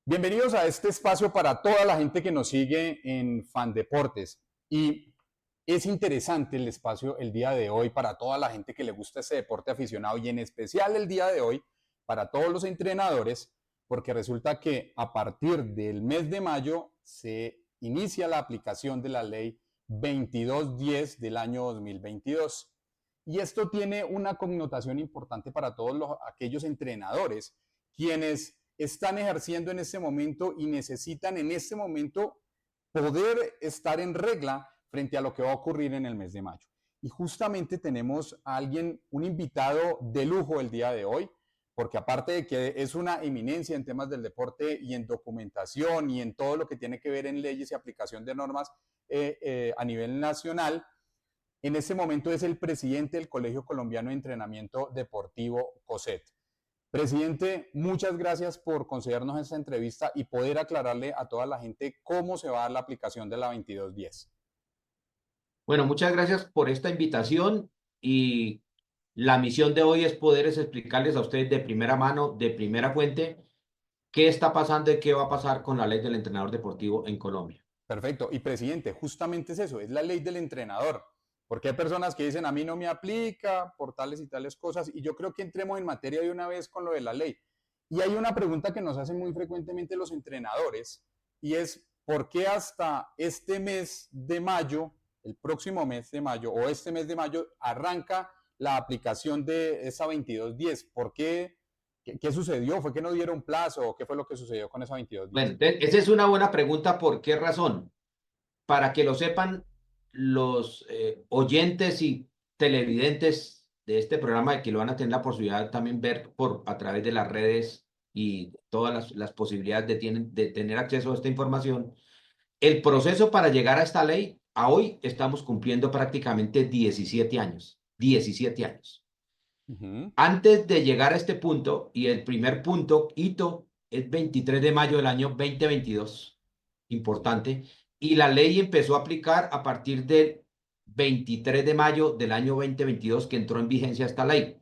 Bienvenidos a este espacio para toda la gente que nos sigue en Fandeportes. Y es interesante el espacio el día de hoy para toda la gente que le gusta ese deporte aficionado y en especial el día de hoy para todos los entrenadores, porque resulta que a partir del mes de mayo se inicia la aplicación de la ley 2210 del año 2022. Y esto tiene una connotación importante para todos aquellos entrenadores quienes están ejerciendo en este momento y necesitan en este momento poder estar en regla frente a lo que va a ocurrir en el mes de mayo. Y justamente tenemos a alguien, un invitado de lujo el día de hoy, porque aparte de que es una eminencia en temas del deporte y en documentación y en todo lo que tiene que ver en leyes y aplicación de normas a nivel nacional, en este momento es el presidente del Colegio Colombiano de Entrenamiento Deportivo, COSET. Presidente, muchas gracias por concedernos esta entrevista y poder aclararle a toda la gente cómo se va a dar la aplicación de la 2210. Bueno, muchas gracias por esta invitación y la misión de hoy es poder explicarles a ustedes de primera mano, de primera fuente, qué está pasando y qué va a pasar con la ley del entrenador deportivo en Colombia. Perfecto. Y presidente, justamente es eso, es la ley del entrenador. Porque hay personas que dicen, a mí no me aplica por tales y tales cosas. Y yo creo que entremos en materia de una vez con lo de la ley. Y hay una pregunta que nos hacen muy frecuentemente los entrenadores y es, ¿por qué hasta este mes de mayo, el próximo mes de mayo o este mes de mayo, arranca la aplicación de esa 2210? ¿Por qué? ¿Qué sucedió? ¿Fue que no dieron plazo? ¿O qué fue lo que sucedió con esa Bueno, 2210? entonces, esa es una buena pregunta. ¿Por qué razón? Para que lo sepan los oyentes y televidentes de este programa, que lo van a tener la posibilidad de también ver a través de las redes y todas las posibilidades de tener acceso a esta información. El proceso para llegar a esta ley, a hoy estamos cumpliendo prácticamente 17 años. 17 años. Uh-huh. Antes de llegar a este punto, y el primer punto, hito, es 23 de mayo del año 2022, Sí. importante, y la ley empezó a aplicar a partir del 23 de mayo del año 2022 que entró en vigencia esta ley.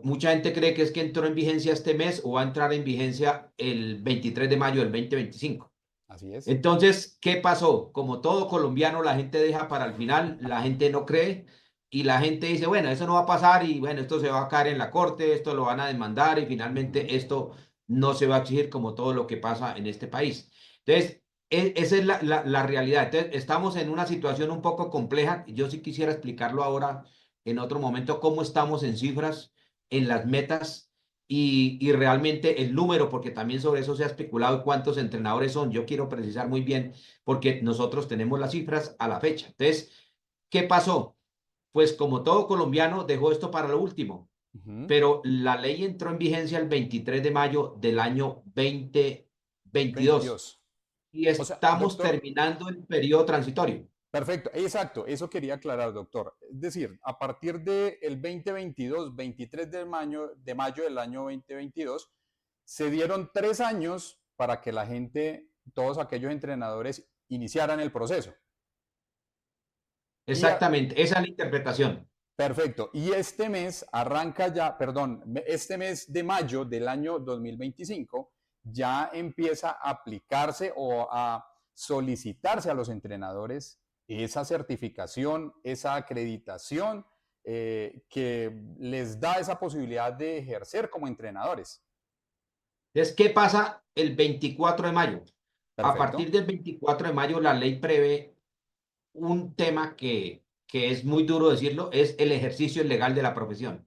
Mucha gente cree que es que entró en vigencia este mes o va a entrar en vigencia el 23 de mayo del 2025. Así es. Entonces, ¿qué pasó? Como todo colombiano, la gente deja para el final, la gente no cree y la gente dice, bueno, eso no va a pasar y bueno, esto se va a caer en la corte, esto lo van a demandar y Uh-huh. finalmente esto no se va a exigir como todo lo que pasa en este país. Entonces, esa es la realidad. Entonces, estamos en una situación un poco compleja. Yo sí quisiera explicarlo ahora en otro momento, cómo estamos en cifras, en las metas y realmente el número, porque también sobre eso se ha especulado cuántos entrenadores son. Yo quiero precisar muy bien, porque nosotros tenemos las cifras a la fecha. Entonces, ¿qué pasó? Pues como todo colombiano dejó esto para lo último, Uh-huh. pero la ley entró en vigencia el 23 de mayo del año 2022 22. y O sea, estamos doctor, terminando el periodo transitorio. perfecto, exacto, eso quería aclarar, doctor. Es decir, a partir del 2022, 23 de mayo del año 2022, se dieron 3 años para que la gente, todos aquellos entrenadores, iniciaran el proceso. Y Exactamente, esa es la interpretación. perfecto, y este mes arranca ya, perdón, este mes de mayo del año 2025 ya empieza a aplicarse o a solicitarse a los entrenadores esa certificación, esa acreditación que les da esa posibilidad de ejercer como entrenadores. Entonces, ¿qué pasa el 24 de mayo? A partir Perfecto. del 24 de mayo, la ley prevé un tema que es muy duro decirlo, es el ejercicio legal de la profesión.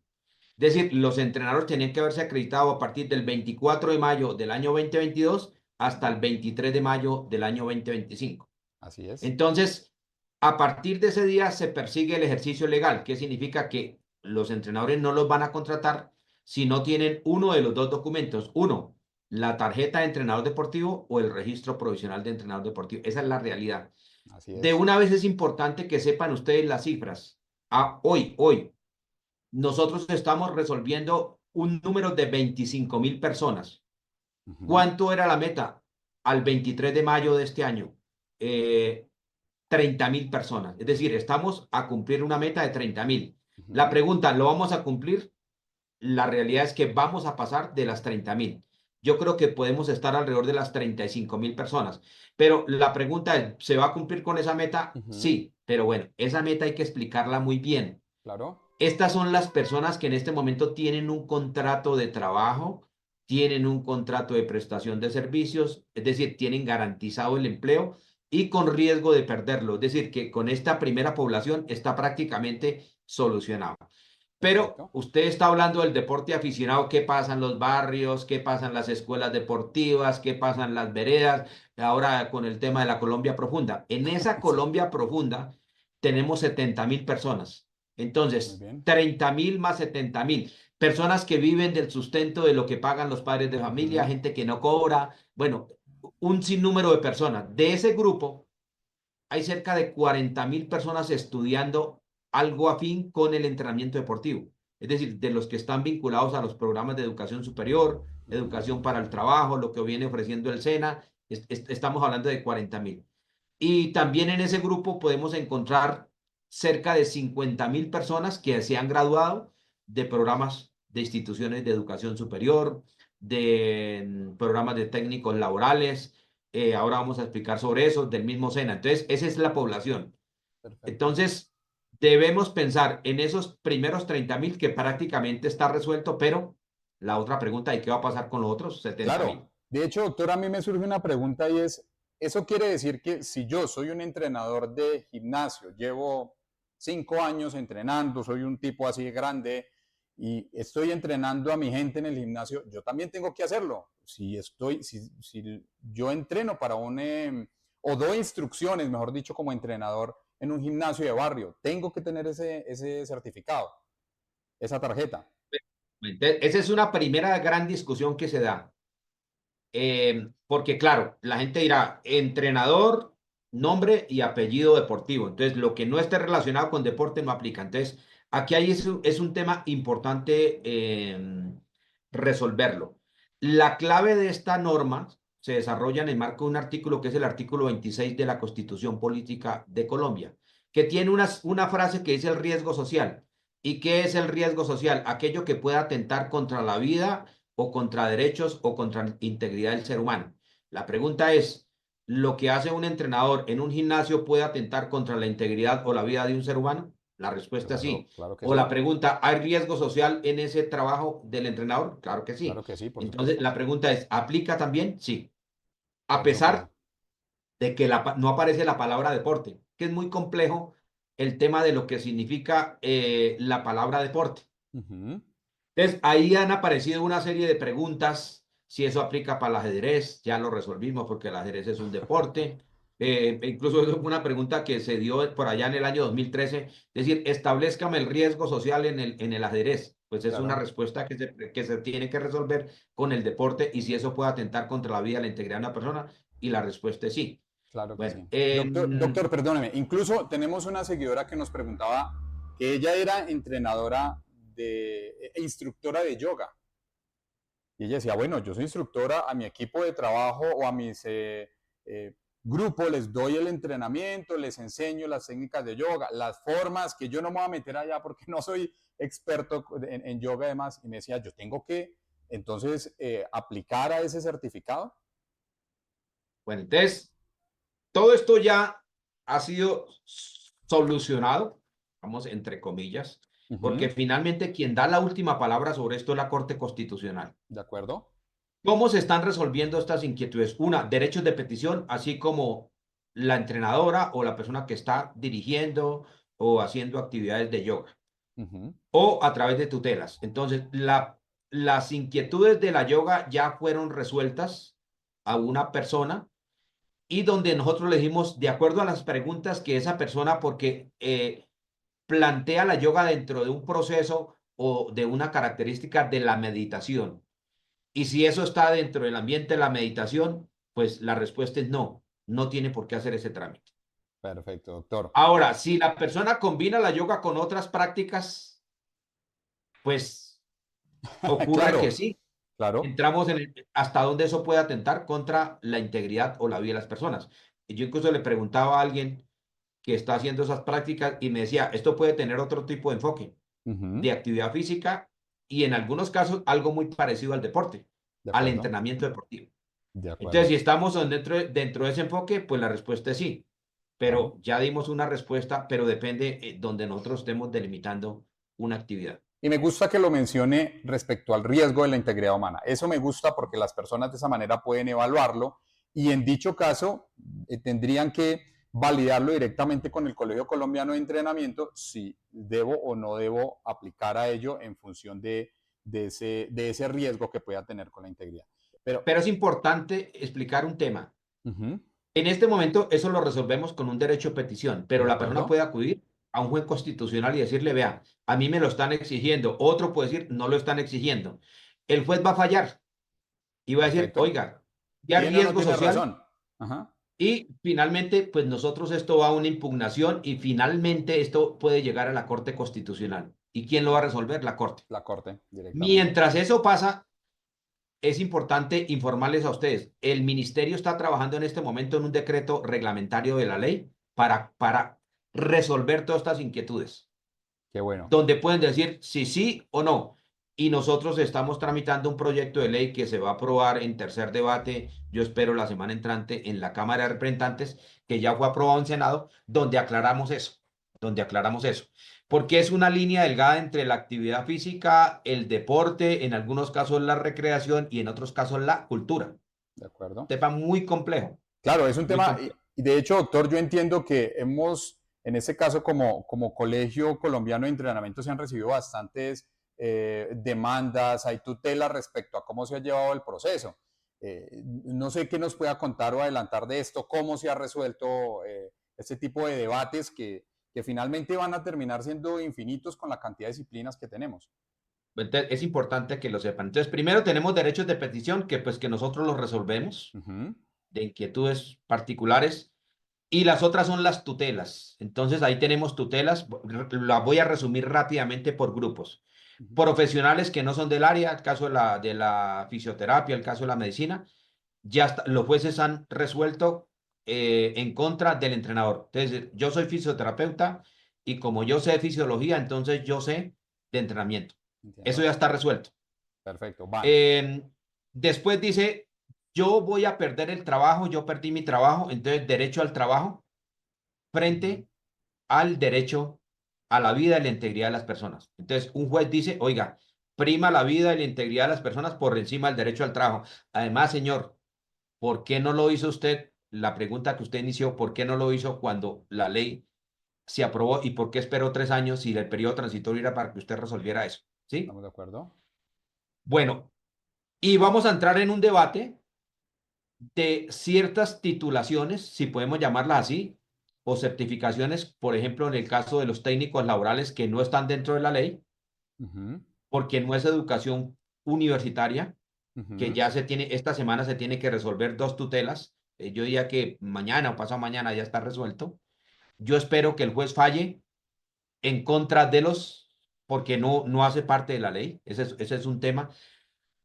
Es decir, los entrenadores tenían que haberse acreditado a partir del 24 de mayo del año 2022 hasta el 23 de mayo del año 2025. Así es. Entonces, a partir de ese día se persigue el ejercicio legal, que significa que los entrenadores no los van a contratar si no tienen uno de los dos documentos. Uno, la tarjeta de entrenador deportivo o el registro provisional de entrenador deportivo. Esa es la realidad. Así De es. una vez es importante que sepan ustedes las cifras. Hoy, nosotros estamos resolviendo un número de 25.000 personas. Ujú. ¿Cuánto era la meta al 23 de mayo de este año? 30.000 personas. Es decir, estamos a cumplir una meta de 30.000. La Ujú. pregunta, ¿lo vamos a cumplir? La realidad es que vamos a pasar de las 30.000. yo creo que podemos estar alrededor de las 35.000 personas. Pero la pregunta es, ¿se va a cumplir con esa meta? Ujú, Sí, pero bueno, esa meta hay que explicarla muy bien. claro. Estas son las personas que en este momento tienen un contrato de trabajo, tienen un contrato de prestación de servicios, es decir, tienen garantizado el empleo y con riesgo de perderlo. Es decir, que con esta primera población está prácticamente solucionado. Pero Perfecto. usted está hablando del deporte aficionado, qué pasa en los barrios, qué pasa en las escuelas deportivas, qué pasa en las veredas, ahora con el tema de la Colombia profunda. En esa Sí, Colombia profunda tenemos 70.000 personas. muy Entonces, bien. 30.000 más 70.000. Personas que viven del sustento de lo que pagan los padres de familia, Ujú, gente que no cobra, bueno, un sinnúmero de personas. De ese grupo, hay cerca de 40.000 personas estudiando algo afín con el entrenamiento deportivo. Es decir, de los que están vinculados a los programas de educación superior, ujú, educación para el trabajo, lo que viene ofreciendo el SENA, estamos hablando de 40.000. Y también en ese grupo podemos encontrar cerca de 50.000 personas que se han graduado de programas de instituciones de educación superior, de programas de técnicos laborales. Ahora vamos a explicar sobre eso, del mismo SENA. Entonces, esa es la población. perfecto. Entonces, debemos pensar en esos primeros 30.000 que prácticamente está resuelto, pero la otra pregunta, ¿y qué va a pasar con los otros 70.000? Claro. De hecho, doctor, a mí me surge una pregunta y es, ¿eso quiere decir que si yo soy un entrenador de gimnasio, llevo 5 años entrenando, soy un tipo así grande y estoy entrenando a mi gente en el gimnasio, yo también tengo que hacerlo? Si yo entreno para o doy instrucciones, mejor dicho, como entrenador en un gimnasio de barrio, tengo que tener ese certificado, esa tarjeta. Entonces, esa es una primera gran discusión que se da. Porque claro, la gente dirá entrenador, nombre y apellido deportivo. Entonces, lo que no esté relacionado con deporte no aplica. Entonces, aquí hay es un tema importante resolverlo. La clave de esta norma se desarrolla en el marco de un artículo que es el artículo 26 de la Constitución Política de Colombia, que tiene una frase que dice el riesgo social. ¿Y qué es el riesgo social? Aquello que pueda atentar contra la vida o contra derechos o contra integridad del ser humano. La pregunta es, ¿lo que hace un entrenador en un gimnasio puede atentar contra la integridad o la vida de un ser humano? La respuesta es sí. Claro, claro que O la sí, pregunta, ¿hay riesgo social en ese trabajo del entrenador? Claro que sí. claro que sí, por Entonces, supuesto. la pregunta es, ¿aplica también? Sí. A Por supuesto. pesar de que no aparece la palabra deporte, que es muy complejo el tema de lo que significa la palabra deporte. Ujú. Entonces, ahí han aparecido una serie de preguntas, si eso aplica para el ajedrez, ya lo resolvimos porque el ajedrez es un deporte. Incluso eso fue una pregunta que se dio por allá en el año 2013, es decir, establezcame el riesgo social en el ajedrez. Pues es una Claro, respuesta que se tiene que resolver con el deporte y si eso puede atentar contra la vida y la integridad de una persona, y la respuesta es sí. claro que Bueno, sí. Doctor, perdóneme, incluso tenemos una seguidora que nos preguntaba que ella era entrenadora e instructora de yoga. Y ella decía, bueno, yo soy instructora a mi equipo de trabajo o a mis grupos, les doy el entrenamiento, les enseño las técnicas de yoga, las formas, que yo no me voy a meter allá porque no soy experto en yoga además. Y me decía, yo tengo que entonces aplicar a ese certificado. bueno, entonces todo esto ya ha sido solucionado, vamos, entre comillas, porque Ujú, finalmente quien da la última palabra sobre esto es la Corte Constitucional. ¿de acuerdo? ¿Cómo se están resolviendo estas inquietudes? Una, derechos de petición, así como la entrenadora o la persona que está dirigiendo o haciendo actividades de yoga, Ujú, o a través de tutelas. Entonces, las inquietudes de la yoga ya fueron resueltas a una persona y donde nosotros le dijimos, de acuerdo a las preguntas que esa persona, porque plantea la yoga dentro de un proceso o de una característica de la meditación. Y si eso está dentro del ambiente de la meditación, pues la respuesta es no, no tiene por qué hacer ese trámite. perfecto, doctor. Ahora, si la persona combina la yoga con otras prácticas, pues ocurre que Claro, sí. claro. Entramos en hasta dónde eso puede atentar contra la integridad o la vida de las personas. Y yo incluso le preguntaba a alguien que está haciendo esas prácticas y me decía, esto puede tener otro tipo de enfoque Ujú, de actividad física y en algunos casos algo muy parecido al deporte. De al acuerdo, entrenamiento deportivo. de Entonces, acuerdo, si estamos dentro de ese enfoque, pues la respuesta es sí. claro. Pero ya dimos una respuesta, pero depende donde nosotros estemos delimitando una actividad. Y me gusta que lo mencione respecto al riesgo de la integridad humana. Eso me gusta porque las personas de esa manera pueden evaluarlo y en dicho caso tendrían que validarlo directamente con el Colegio Colombiano de Entrenamiento si debo o no debo aplicar a ello en función de ese riesgo que pueda tener con la integridad. Pero, Pero es importante explicar un tema. uh-huh, En este momento, eso lo resolvemos con un derecho de petición, pero ¿de la persona acuerdo? puede acudir a un juez constitucional y decirle, vea, a mí me lo están exigiendo. Otro puede decir, no lo están exigiendo. El juez va a fallar y va a decir, Perfecto. oiga, ya ¿Tiene o no riesgo tiene social. razón? Ajá, Y finalmente, pues nosotros esto va a una impugnación y finalmente esto puede llegar a la Corte Constitucional. ¿Y quién lo va a resolver? La Corte. la Corte directamente. Mientras eso pasa, es importante informarles a ustedes. El ministerio está trabajando en este momento en un decreto reglamentario de la ley para resolver todas estas inquietudes, Qué bueno. donde pueden decir si sí o no. Y nosotros estamos tramitando un proyecto de ley que se va a aprobar en tercer debate, yo espero la semana entrante, en la Cámara de Representantes, que ya fue aprobado en Senado, donde aclaramos eso. Porque es una línea delgada entre la actividad física, el deporte, en algunos casos la recreación y en otros casos la cultura. De acuerdo. Tema muy complejo, Claro, es un muy tema, complejo. y de hecho, doctor, yo entiendo que hemos, en este caso, como Colegio Colombiano de Entrenamiento, se han recibido bastantes demandas, hay tutelas respecto a cómo se ha llevado el proceso. No sé qué nos pueda contar o adelantar de esto, cómo se ha resuelto este tipo de debates que finalmente van a terminar siendo infinitos con la cantidad de disciplinas que tenemos. Entonces, es importante que lo sepan. Entonces, primero tenemos derechos de petición que nosotros los resolvemos Ujú, de inquietudes particulares. Y las otras son las tutelas. Entonces ahí tenemos tutelas, las voy a resumir rápidamente por grupos. ujú. Profesionales que no son del área, el caso de la fisioterapia, el caso de la medicina, los jueces han resuelto en contra del entrenador. Entonces, yo soy fisioterapeuta y como yo sé de fisiología, entonces yo sé de entrenamiento. Eso Entiendo. ya está resuelto. Perfecto, van. Eh, Después dice, yo voy a perder el trabajo, yo perdí mi trabajo, entonces derecho al trabajo Ujú. frente al derecho a la vida y la integridad de las personas. Entonces, un juez dice, oiga, prima la vida y la integridad de las personas por encima del derecho al trabajo. Además, señor, ¿por qué no lo hizo usted? La pregunta que usted inició, ¿por qué no lo hizo cuando la ley se aprobó y por qué esperó 3 años si el periodo transitorio era para que usted resolviera eso? ¿Sí? ¿Estamos de acuerdo? Bueno, y vamos a entrar en un debate de ciertas titulaciones, si podemos llamarlas así, o certificaciones, por ejemplo, en el caso de los técnicos laborales que no están dentro de la ley, Ujú, porque no es educación universitaria, que ujú. ya esta semana se tiene que resolver dos tutelas. Yo diría que mañana o pasado mañana ya está resuelto. Yo espero que el juez falle en contra de porque no hace parte de la ley. Ese es un tema.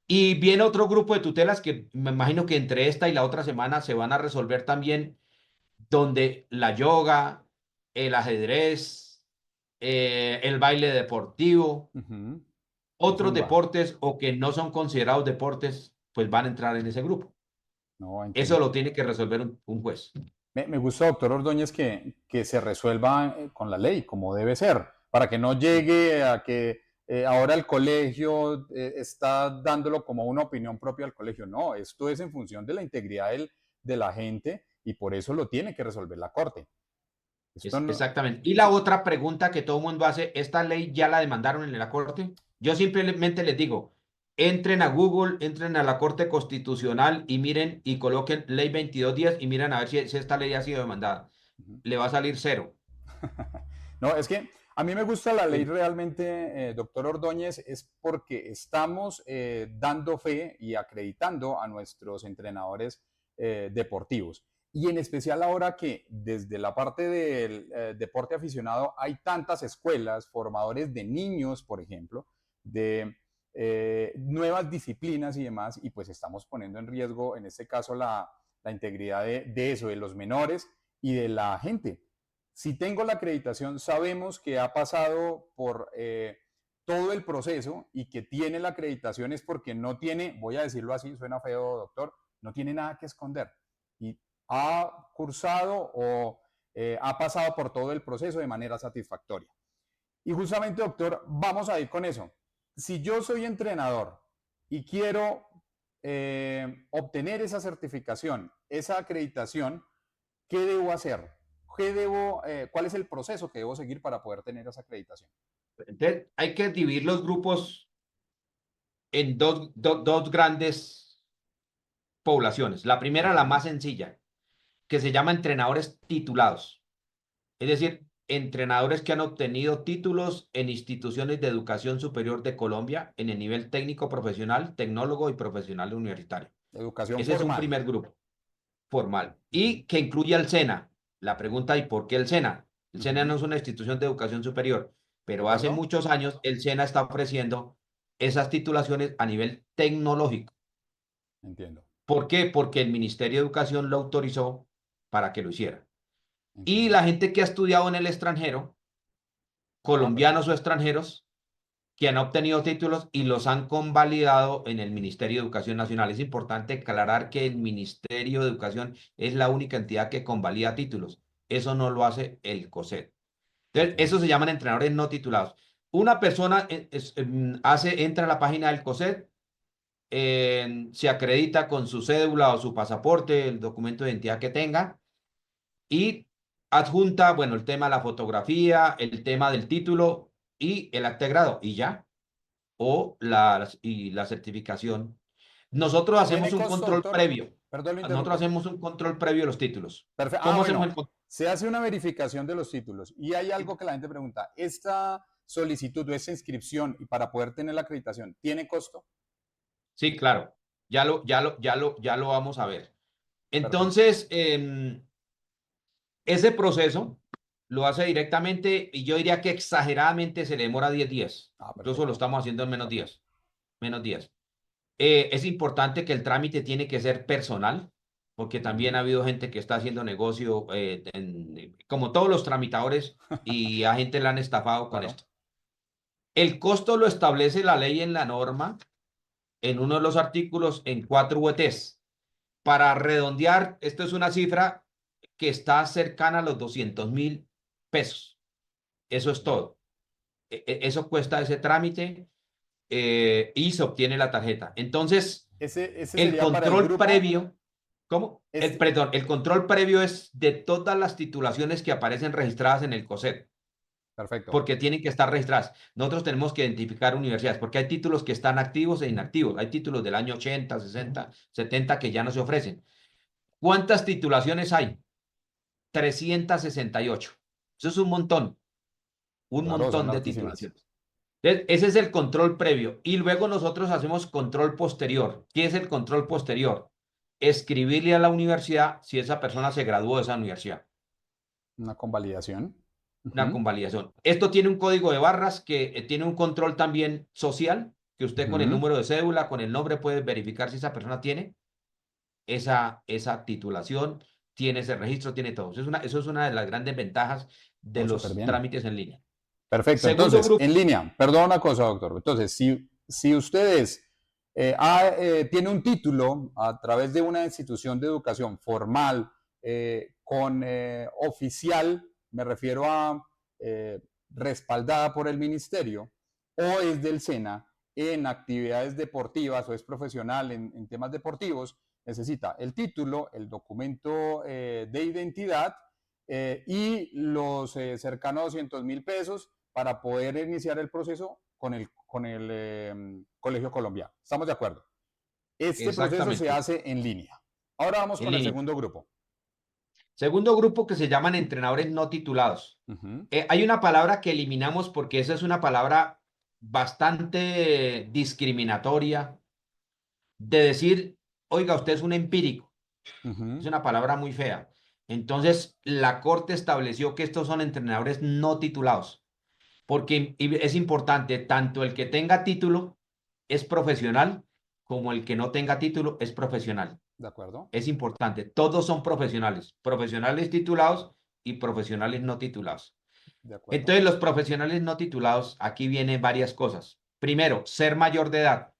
Y viene otro grupo de tutelas que me imagino que entre esta y la otra semana se van a resolver también donde la yoga, el ajedrez, el baile deportivo, Ujú. El otros Zumba. deportes o que no son considerados deportes, pues van a entrar en ese grupo. No, Eso entiendo. lo tiene que resolver un juez. Me gusta, doctor Ordóñez, que se resuelva con la ley, como debe ser, para que no llegue a que ahora el colegio está dándolo como una opinión propia al colegio. No, esto es en función de la integridad de la gente y por eso lo tiene que resolver la Corte. Esto no, Exactamente. Y la sí, otra pregunta que todo el mundo hace, ¿esta ley ya la demandaron en la Corte? Yo simplemente les digo, entren a Google, entren a la Corte Constitucional y miren y coloquen ley 2210 y miren a ver si esta ley ha sido demandada. ujú. Le va a salir cero. No, es que a mí me gusta la ley Sí. realmente, doctor Ordóñez, es porque estamos dando fe y acreditando a nuestros entrenadores deportivos. Y en especial ahora que desde la parte del deporte aficionado hay tantas escuelas, formadores de niños, por ejemplo, de nuevas disciplinas y demás, y pues estamos poniendo en riesgo, en este caso, la integridad de eso, de los menores y de la gente. Si tengo la acreditación, sabemos que ha pasado por todo el proceso y que tiene la acreditación es porque no tiene, voy a decirlo así, suena feo, doctor, no tiene nada que esconder. Y ha cursado o ha pasado por todo el proceso de manera satisfactoria. Y justamente, doctor, vamos a ir con eso. Si yo soy entrenador y quiero obtener esa certificación, esa acreditación, ¿qué debo hacer? ¿Cuál es el proceso que debo seguir para poder tener esa acreditación? Entonces, hay que dividir los grupos en dos grandes poblaciones. La primera, la más sencilla, que se llama entrenadores titulados. Es decir, entrenadores que han obtenido títulos en instituciones de educación superior de Colombia en el nivel técnico profesional, tecnólogo y profesional universitario. Educación Ese es un formal. primer grupo formal y que incluye al SENA. La pregunta, ¿y por qué el SENA? El SENA no es una institución de educación superior, ¿De pero hace acuerdo? muchos años el SENA está ofreciendo esas titulaciones a nivel tecnológico. Entiendo, ¿Por qué? Porque el Ministerio de Educación lo autorizó para que lo hiciera. Y entiendo. la gente que ha estudiado en el extranjero, Ah, colombianos o perfecto. extranjeros, que han obtenido títulos y los han convalidado en el Ministerio de Educación Nacional. Es importante aclarar que el Ministerio de Educación es la única entidad que convalida títulos. Eso no lo hace el COSET. Entonces, Entiendo. eso se llaman entrenadores no titulados. Una persona entra a la página del COSET, se acredita con su cédula o su pasaporte, el documento de identidad que tenga, y adjunta, bueno, el tema de la fotografía, el tema del título y el acta de grado, y ya, o la certificación. Nosotros hacemos ¿Tiene un costo, control doctor? previo. Perdón, lo Nosotros interrumpo. hacemos un control previo de los títulos. Perfecto. Ah, ¿Cómo hacemos bueno, el control? se hace una verificación de los títulos y hay algo que la gente pregunta. ¿Esta solicitud o esta inscripción y para poder tener la acreditación tiene costo? Sí, claro. Ya lo vamos a ver. Perfecto. Entonces, ese proceso lo hace directamente y yo diría que exageradamente se le demora 10 días. Ah, Incluso lo perfecto. estamos haciendo en menos Perfecto. días. Menos días. Es importante que el trámite tiene que ser personal, porque también Ujú. ha habido gente que está haciendo negocio, como todos los tramitadores, y a gente le han estafado con Claro. esto. El costo lo establece la ley en la norma, en uno de los artículos, en 4 UETs. Para redondear, esto es una cifra que está cercana a los 200.000 pesos. Eso es Entiendo. todo. Eso cuesta ese trámite y se obtiene la tarjeta. Entonces, Ese el sería para el control grupo. previo, ¿cómo? Este, Perdón, el control previo es de todas las titulaciones que aparecen registradas en el COSET, perfecto. porque tienen que estar registradas. Nosotros tenemos que identificar universidades, porque hay títulos que están activos e inactivos. Hay títulos del año 80, 60, 70 que ya no se ofrecen. ¿Cuántas titulaciones hay? 368. Eso es un Claro, son montón de hartísimas. titulaciones. Entonces, ese es el control previo. Y luego nosotros hacemos control posterior. ¿Qué es el control posterior? Escribirle a la universidad si esa persona se graduó de esa universidad. Una convalidación. Una Ujú. convalidación. Esto tiene un código de barras que tiene un control también social, que usted con el Ujú. número de cédula, con el nombre puede verificar si esa persona tiene esa titulación, tiene ese registro, tiene todo. Eso es una de las grandes ventajas de No, súper los bien. trámites en línea. Perfecto. Segundo Entonces, grupo. en línea, perdón una cosa, doctor. Entonces, si ustedes tiene un título a través de una institución de educación formal, con oficial, me refiero a eh, respaldada por el ministerio, o es del SENA en actividades deportivas o es profesional en temas deportivos, necesita el título, el documento de identidad y los cercanos a 200.000 pesos para poder iniciar el proceso con el Colegio Colombiano. ¿Estamos de acuerdo? Este proceso se Exactamente, hace en línea. Ahora vamos en con el línea. segundo grupo. Segundo grupo que se llaman entrenadores no titulados. Ujú. Hay una palabra que eliminamos porque esa es una palabra bastante discriminatoria de decir, oiga, usted es un empírico. Es Ujú. una palabra muy fea. Entonces, la Corte estableció que estos son entrenadores no titulados, porque es importante, tanto el que tenga título es profesional, como el que no tenga título es profesional. ¿De acuerdo? Es importante, todos son profesionales, profesionales titulados y profesionales no titulados. de acuerdo. Entonces, los profesionales no titulados, aquí vienen varias cosas. Primero, ser mayor de edad,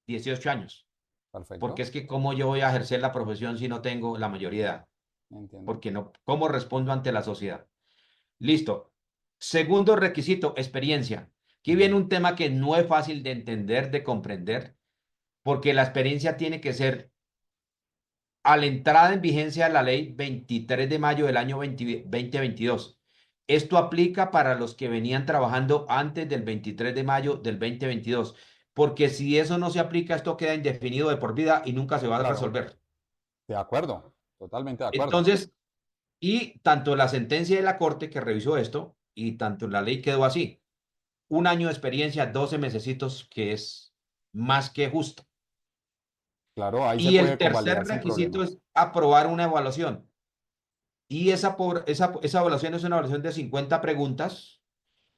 18 años, porque Perfecto. es que cómo yo voy a ejercer la profesión si no tengo la mayoría de edad, Entiendo. porque no, ¿cómo respondo ante la sociedad? Listo. Segundo requisito, experiencia. Aquí viene Ujú. un tema que no es fácil de entender, de comprender, porque la experiencia tiene que ser a la entrada en vigencia de la ley 23 de mayo del año 2022. Esto aplica para los que venían trabajando antes del 23 de mayo del 2022, porque si eso no se aplica, esto queda indefinido de por vida y nunca se va a Claro, resolver. de acuerdo, totalmente de acuerdo. Entonces, y tanto la sentencia de la Corte que revisó esto y tanto la ley quedó así. Un año de experiencia, 12 mesecitos, que es más que justo. Claro, ahí se Y el puede tercer convalidar sin requisito problema. es aprobar una evaluación. Y esa evaluación es una evaluación de 50 preguntas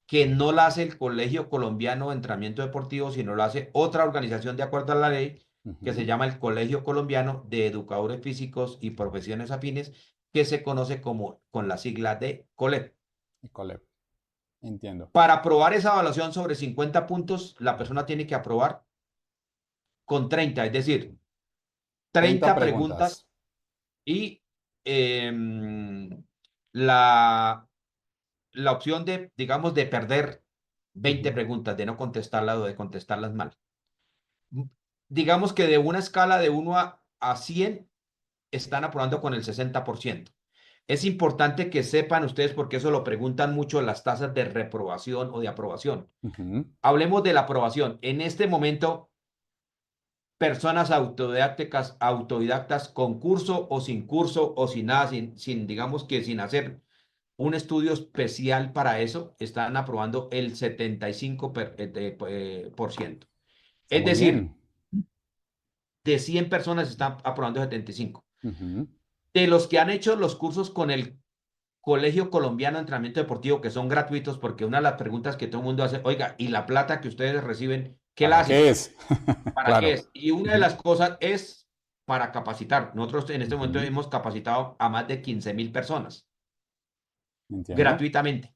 que no la hace el Colegio Colombiano de Entrenamiento Deportivo, sino la hace otra organización de acuerdo a la ley que se Ujú. llama el Colegio Colombiano de Educadores Físicos y Profesiones Afines, que se conoce como con la sigla de COLEP. Y Colep, entiendo. Para aprobar esa evaluación sobre 50 puntos, la persona tiene que aprobar con 30, es decir, 30 30 preguntas preguntas. y em, la, la opción de, digamos, de perder 20 Ujú. preguntas, de no contestarlas o de contestarlas mal. Digamos que de una escala de 1 a 100 están aprobando con el 60%. Es importante que sepan ustedes, porque eso lo preguntan mucho, las tasas de reprobación o de aprobación. Ujú. Hablemos de la aprobación. En este momento, personas autodidactas con curso o sin curso o sin nada, digamos que sin hacer un estudio especial para eso, están aprobando el 75%. Está Es muy decir, bien. de 100 personas están aprobando 75. Ujú. De los que han hecho los cursos con el Colegio Colombiano de Entrenamiento Deportivo, que son gratuitos, porque una de las preguntas que todo el mundo hace, oiga, ¿y la plata que ustedes reciben, qué la ¿Para hacen? qué es? ¿Para qué Claro. es? Y una de Ujú. las cosas es para capacitar. Nosotros en este momento Ujú. hemos capacitado a más de 15.000 personas Entiendo. gratuitamente.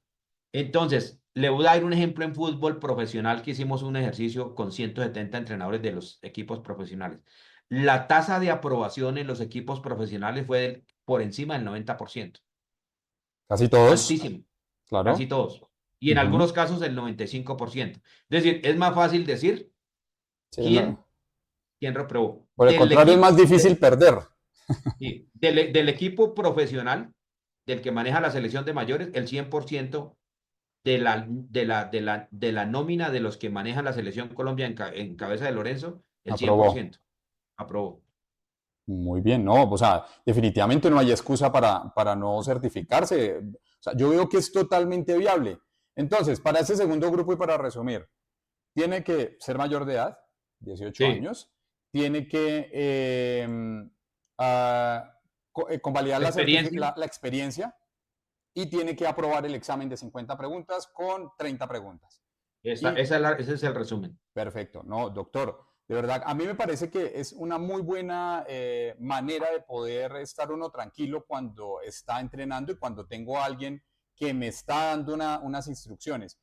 Entonces, le voy a dar un ejemplo en fútbol profesional que hicimos un ejercicio con 170 entrenadores de los equipos profesionales. La tasa de aprobación en los equipos profesionales fue por encima del 90%. Casi todos. Altísimo, casi Claro. todos. Y en Ujú. algunos casos el 95%. Es decir, es más fácil decir Sí, quién, no. quién reprobó. Por el contrario, es más difícil perder. Sí, del equipo profesional, del que maneja la selección de mayores, el 100% de la nómina de los que manejan la selección Colombia en cabeza de Lorenzo, el Aprobó. 100% aprobó. Muy bien, no, o sea, definitivamente no hay excusa para no certificarse. O sea, yo veo que es totalmente viable. Entonces, para ese segundo grupo y para resumir, tiene que ser mayor de edad, 18 Sí, años, tiene que convalidar experiencia, la experiencia y tiene que aprobar el examen de 50 preguntas con 30 preguntas. Y ese es el resumen. perfecto, no, doctor. De verdad, a mí me parece que es una muy buena manera de poder estar uno tranquilo cuando está entrenando y cuando tengo a alguien que me está dando unas instrucciones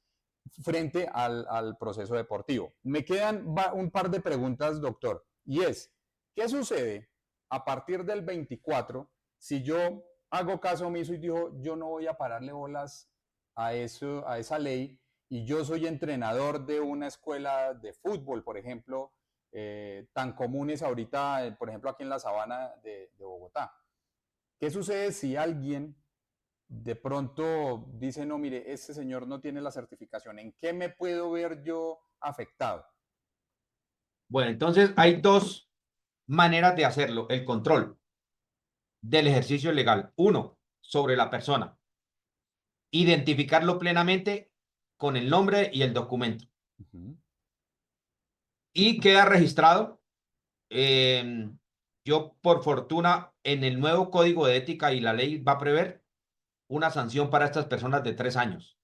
frente al proceso deportivo. Me quedan un par de preguntas, doctor, y es, ¿qué sucede a partir del 24 si yo hago caso omiso y digo, yo no voy a pararle bolas a, eso, a esa ley y yo soy entrenador de una escuela de fútbol, por ejemplo, tan comunes ahorita, por ejemplo, aquí en la sabana de Bogotá? ¿Qué sucede si alguien de pronto dice, no, mire, este señor no tiene la certificación? ¿En qué me puedo ver yo afectado? Bueno, entonces hay dos maneras de hacerlo, el control del ejercicio legal. Uno, sobre la persona, identificarlo plenamente con el nombre y el documento. Uh -huh. Y queda registrado. eh, yo, por fortuna, en el nuevo código de ética y la ley va a prever una sanción para estas personas de 3 años.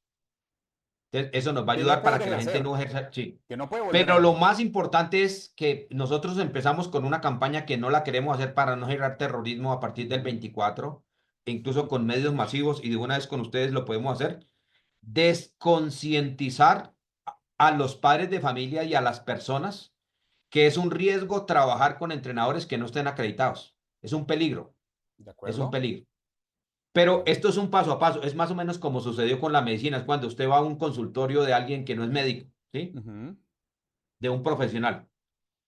Entonces, eso nos va a Que no ayudar para poder que la gente ejercer, no ejerza. Sí. que no puede volver a Pero lo ejercer. más importante es que nosotros empezamos con una campaña que no la queremos hacer para no generar terrorismo a partir Uh del -huh. 24, e incluso con medios masivos, y de una vez con ustedes lo podemos hacer. desconcientizar a los padres de familia y a las personas que es un riesgo trabajar con entrenadores que no estén acreditados. Es un peligro, ¿De es un acuerdo? peligro. Pero Ok. esto es un paso a paso, es más o menos como sucedió con la medicina, es cuando usted va a un consultorio de alguien que no es médico, ¿sí? Ujú. De un profesional.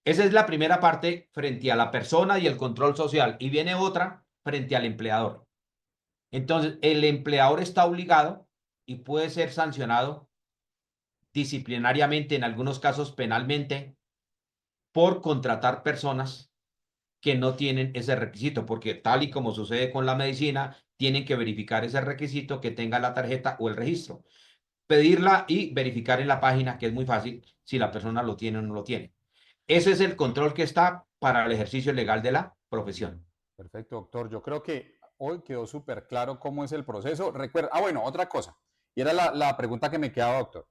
Esa es la primera parte frente a la persona y el control social. Y viene otra frente al empleador. Entonces, el empleador está obligado y puede ser sancionado disciplinariamente, en algunos casos penalmente, por contratar personas que no tienen ese requisito, porque tal y como sucede con la medicina, tienen que verificar ese requisito que tenga la tarjeta o el registro, pedirla y verificar en la página, que es muy fácil, si la persona lo tiene o no lo tiene. Ese es el control que está para el ejercicio legal de la profesión. Perfecto, doctor. Yo creo que hoy quedó súper claro cómo es el proceso. Recuerda, bueno, otra cosa. Y era la pregunta que me quedaba, doctor.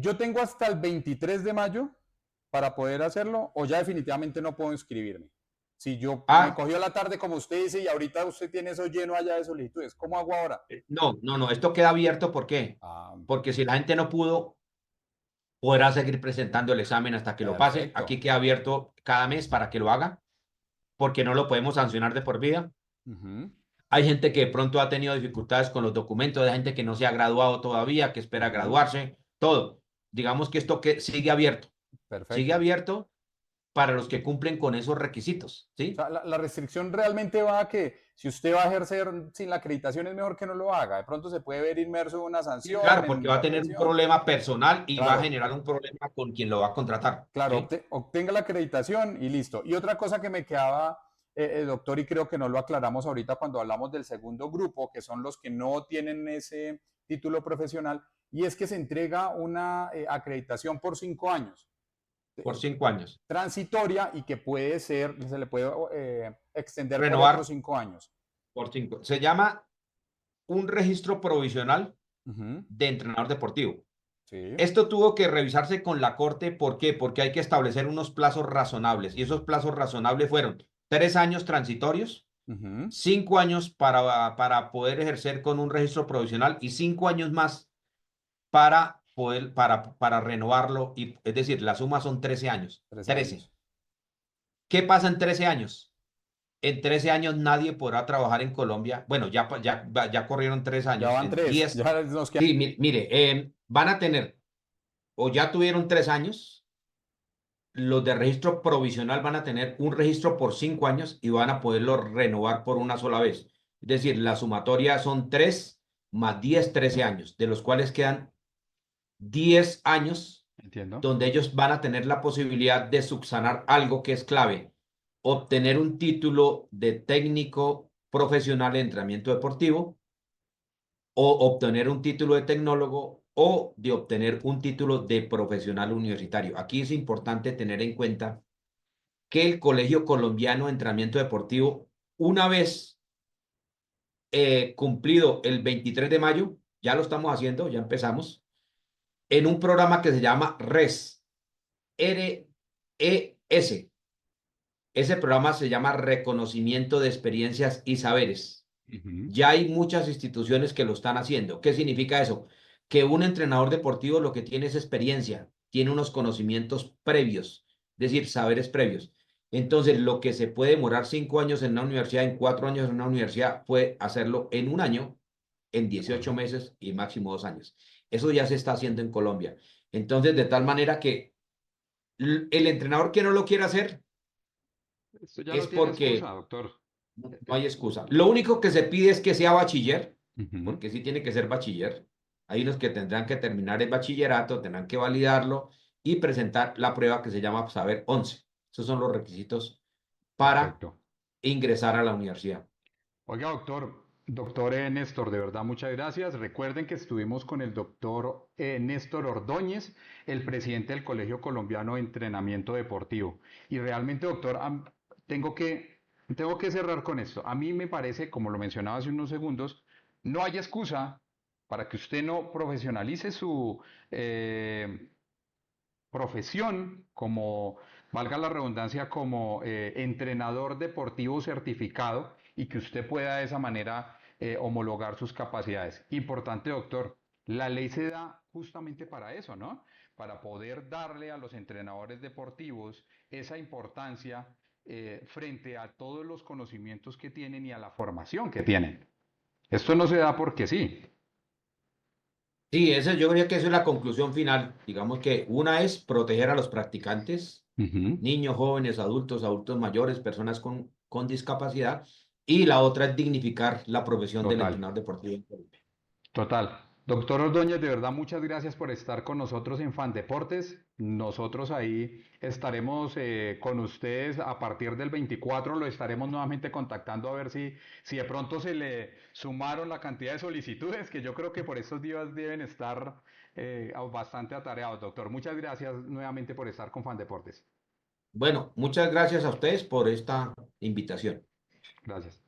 ¿Yo tengo hasta el 23 de mayo para poder hacerlo o ya definitivamente no puedo inscribirme? Si yo me Ah, cogió la tarde como usted dice y ahorita usted tiene eso lleno allá de solicitudes, ¿cómo hago ahora? no, esto queda abierto, ¿por qué? Ah, Porque si la gente no pudo, podrá seguir presentando el examen hasta que lo pase. perfecto. Aquí queda abierto cada mes para que lo haga, porque no lo podemos sancionar de por vida. Ujú, Hay gente que de pronto ha tenido dificultades con los documentos, hay gente que no se ha graduado todavía, que espera ujú, graduarse, todo. Digamos que esto que sigue perfecto. abierto para los que cumplen con esos requisitos, O ¿sí? sea, la restricción realmente va a que si usted va a ejercer sin la acreditación es mejor que no lo haga. De pronto se puede ver inmerso en una Sí, sanción, claro, porque en va a la tener un presión. problema personal y va a Claro, generar un problema con quien lo va a contratar, claro, ¿sí? obtenga la acreditación y listo. Y otra cosa que me quedaba, doctor, y creo que no lo aclaramos ahorita cuando hablamos del segundo grupo, que son los que no tienen ese título profesional, y es que se entrega una acreditación por 5 años, Por 5 años. transitoria y que puede ser, se le puede extender por otros Renovar 5 años. por 5. Se llama un registro provisional Ujú, de entrenador deportivo. sí. Esto tuvo que revisarse con la Corte. ¿Por qué? Porque hay que establecer unos plazos razonables. Y esos plazos razonables fueron 3 años transitorios, Ujú, 5 años para poder ejercer con un registro provisional y 5 años más para poder, para renovarlo. Y, es decir, la suma son 13 años. 13 13. años. ¿Qué pasa en 13 años? En 13 años nadie podrá trabajar en Colombia. Bueno, ya corrieron tres Ya años. van En 3, 10. ya nos quedan. Sí, mire, van a tener, o ya tuvieron 3 años, los de registro provisional van a tener un registro por 5 años y van a poderlo renovar por una sola vez. Es decir, la sumatoria son 3 más 10, 13 años, de los cuales quedan 10 años Entiendo. donde ellos van a tener la posibilidad de subsanar algo que es clave, obtener un título de técnico profesional en entrenamiento deportivo o obtener un título de tecnólogo o de obtener un título de profesional universitario. Aquí es importante tener en cuenta que el Colegio Colombiano de Entrenamiento Deportivo, una vez cumplido el 23 de mayo, ya lo estamos haciendo, ya empezamos, en un programa que se llama RES, R-E-S. Ese programa se llama Reconocimiento de Experiencias y Saberes. Ujú, Ya hay muchas instituciones que lo están haciendo. ¿Qué significa eso? Que un entrenador deportivo lo que tiene es experiencia, tiene unos conocimientos previos, es decir, saberes previos. Entonces, lo que se puede demorar 5 años en una universidad, en 4 años en una universidad, puede hacerlo en un año, en de 18 acuerdo. meses y máximo 2 años. Eso ya se está haciendo en Colombia. Entonces, de tal manera que el entrenador que no lo quiera hacer Esto ya es no tiene excusa, porque doctor. no hay excusa. Lo único que se pide es que sea bachiller, Ujú. porque sí tiene que ser bachiller. Hay unos que tendrán que terminar el bachillerato, tendrán que validarlo y presentar la prueba que se llama Saber 11. Esos son los requisitos para Perfecto. ingresar a la universidad. Oiga, doctor Néstor, de verdad muchas gracias. Recuerden que estuvimos con el doctor Néstor Ordóñez, el presidente del Colegio Colombiano de Entrenamiento Deportivo. Y realmente, doctor, tengo que cerrar con esto. A mí me parece, como lo mencionaba hace unos segundos, no hay excusa para que usted no profesionalice su eh, profesión como, valga la redundancia, como entrenador deportivo certificado y que usted pueda de esa manera homologar sus capacidades. Importante, doctor, la ley se da justamente para eso, ¿no? Para poder darle a los entrenadores deportivos esa importancia frente a todos los conocimientos que tienen y a la formación que tienen. Esto no se da porque sí. Sí, yo diría que esa es la conclusión final. Digamos que una es proteger a los practicantes, Ujú. niños, jóvenes, adultos, adultos mayores, personas con discapacidad, y la otra es dignificar la profesión del Total. entrenador deportivo en Colombia. Total. Doctor Ordóñez, de verdad muchas gracias por estar con nosotros en Fan Deportes. Nosotros ahí estaremos con ustedes a partir del 24, lo estaremos nuevamente contactando a ver si de pronto se le sumaron la cantidad de solicitudes, que yo creo que por estos días deben estar bastante atareados, doctor. Muchas gracias nuevamente por estar con Fan Deportes. Bueno, muchas gracias a ustedes por esta invitación. Gracias.